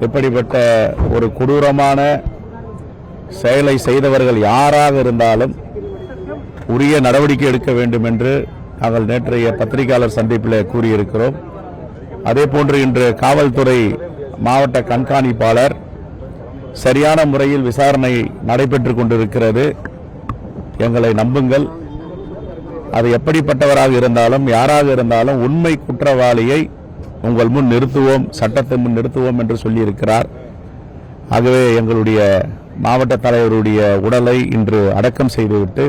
இப்படிப்பட்ட ஒரு கொடூரமான செயலை செய்தவர்கள் யாராக இருந்தாலும் உரிய நடவடிக்கை எடுக்க வேண்டும் என்று நாங்கள் நேற்றைய பத்திரிகையாளர் சந்திப்பில் கூறியிருக்கிறோம். அதேபோன்று இன்று காவல்துறை மாவட்ட கண்காணிப்பாளர் சரியான முறையில் விசாரணை நடைபெற்றுக் கொண்டிருக்கிறது. எங்களை நம்புங்கள். அது எப்படிப்பட்டவராக இருந்தாலும் யாராக இருந்தாலும் உண்மை குற்றவாளியை உங்கள் முன் நிறுத்துவோம், சட்டத்தின் முன் நிறுத்துவோம் என்று சொல்லியிருக்கிறார். ஆகவே எங்களுடைய மாவட்ட தலைவருடைய உடலை இன்று அடக்கம் செய்துவிட்டு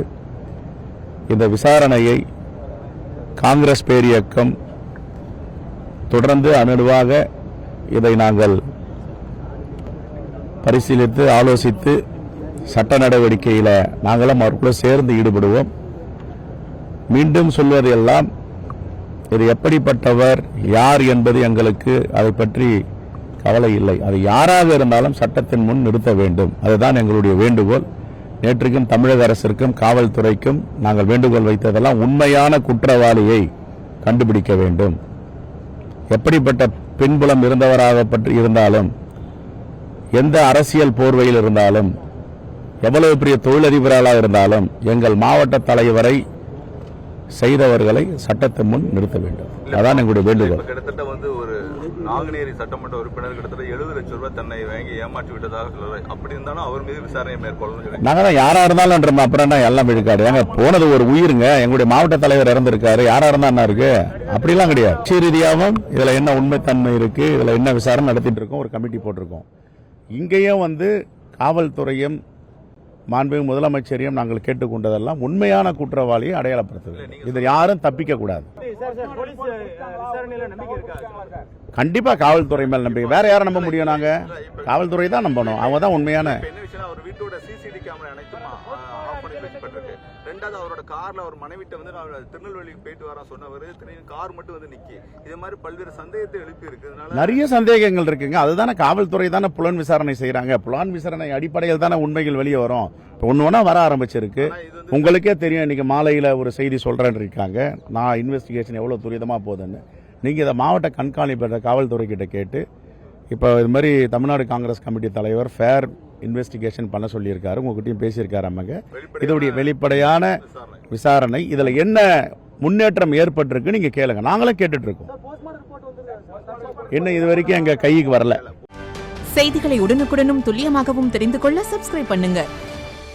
இந்த விசாரணையை காங்கிரஸ் பேரியக்கம் தொடர்ந்து அணுவாக இதை நாங்கள் பரிசீலித்து ஆலோசித்து சட்ட நடவடிக்கையில் நாங்களும் அவர்களும் சேர்ந்து ஈடுபடுவோம். மீண்டும் சொல்வதெல்லாம் இது எப்படிப்பட்டவர் யார் என்பது எங்களுக்கு அதை பற்றி கவலை இல்லை. அது யாராக இருந்தாலும் சட்டத்தின் முன் நிறுத்த வேண்டும். அதுதான் எங்களுடைய வேண்டுகோள். நேற்றுக்கும் தமிழக அரசிற்கும் காவல்துறைக்கும் நாங்கள் வேண்டுகோள் வைத்ததெல்லாம் உண்மையான குற்றவாளியை கண்டுபிடிக்க வேண்டும். எப்படிப்பட்ட பின்புலம் இருந்தவராக பற்றி இருந்தாலும், எந்த அரசியல் போர்வையில் இருந்தாலும், எவ்வளவு பெரிய தொழிலதிபராக இருந்தாலும் எங்கள் மாவட்ட தலைவரை செய்தவர்களை சட்டத்தின் முன் நிறுத்த வேண்டும். அதான் எங்களுடைய வேண்டுகோள். கிட்டத்தட்ட ஒரு நாங்குநேரி சட்டமன்ற உறுப்பினர் கிட்டத்தட்ட 70 லட்சம் ரூபாய் தன்னை வாங்கி ஏமாற்றி விட்டதாக சொல்றாரு. அப்படி இருந்தாலும் அவர் மீது விசாரணை மேற்கொள்ளணும். நாங்க தான் யாரா இருந்தாலும் அப்புறம் எல்லாம் விழுக்காடு. ஏங்க போனது ஒரு உயிருங்க. எங்களுடைய மாவட்ட தலைவர் இறந்திருக்காரு. யாரா இருந்தா என்ன இருக்கு? அப்படிலாம் கிடையாது. கட்சி ரீதியாகவும் இதுல என்ன உண்மைத்தன்மை இருக்கு, இதுல என்ன விசாரணை நடத்திட்டு இருக்கோம், ஒரு கமிட்டி போட்டிருக்கோம். இங்கேயும் காவல்துறையும் மாண்புமிகு முதலமைச்சரையும் நாங்கள் கேட்டுக்கொண்டதெல்லாம் உண்மையான குற்றவாளியை அடையாளப்படுத்துது. இதில் யாரும் தப்பிக்க கூடாது. கண்டிப்பா காவல்துறை மேல் நம்பிக்கை. வேற யாரை நம்ப முடியும்? நாங்க காவல்துறை தான் நம்பணும். அவங்க தான் உண்மையான. ரெண்டாவது அவரோட கார்ல அவர் மனைவிட்ட திருநெல்வேலிக்கு போயிட்டு வர சொன்னவர் கார் மட்டும் நிக்கி. இது மாதிரி பல்வேறு சந்தேகத்தை எழுப்பி இருக்கு. நிறைய சந்தேகங்கள் இருக்குங்க. அதுதானே காவல்துறை தானே புலன் விசாரணை செய்யறாங்க. புலன் விசாரணை அடிப்படையில் தானே உண்மைகள் வெளியே வரும். ஒன்னு ஒன்னா வர ஆரம்பிச்சிருக்கு. உங்களுக்கே தெரியும். இன்னைக்கு மாலையில ஒரு செய்தி சொல்றேன்னு இருக்காங்க. நான் இன்வெஸ்டிகேஷன் எவ்வளவு துரிதமா போகுதுன்னு. நீங்க இதை மாவட்ட கண்காணிப்பாளர் காவல்துறை கிட்ட கேட்டு, இப்போ இது மாதிரி தமிழ்நாடு காங்கிரஸ் கமிட்டி தலைவர் ஃபேர் இன்வெஸ்டிகேஷன் பண்ண சொல்லியிருக்காரு. உங்ககிட்டயும் பேசியிருக்காரு. அம்மாங்க இதோடைய வெளிப்படையான விசாரணை, இதுல என்ன முன்னேற்றம் ஏற்பட்டிருக்கு நீங்க கேளுங்க. நாங்களும் கேட்டுட்டு இருக்கோம். என்ன இது வரைக்கும் எங்க கைக்கு வரல. செய்திகளை உடனுக்குடனும் துல்லியமாகவும் தெரிந்து கொள்ள சப்ஸ்கிரைப் பண்ணுங்க.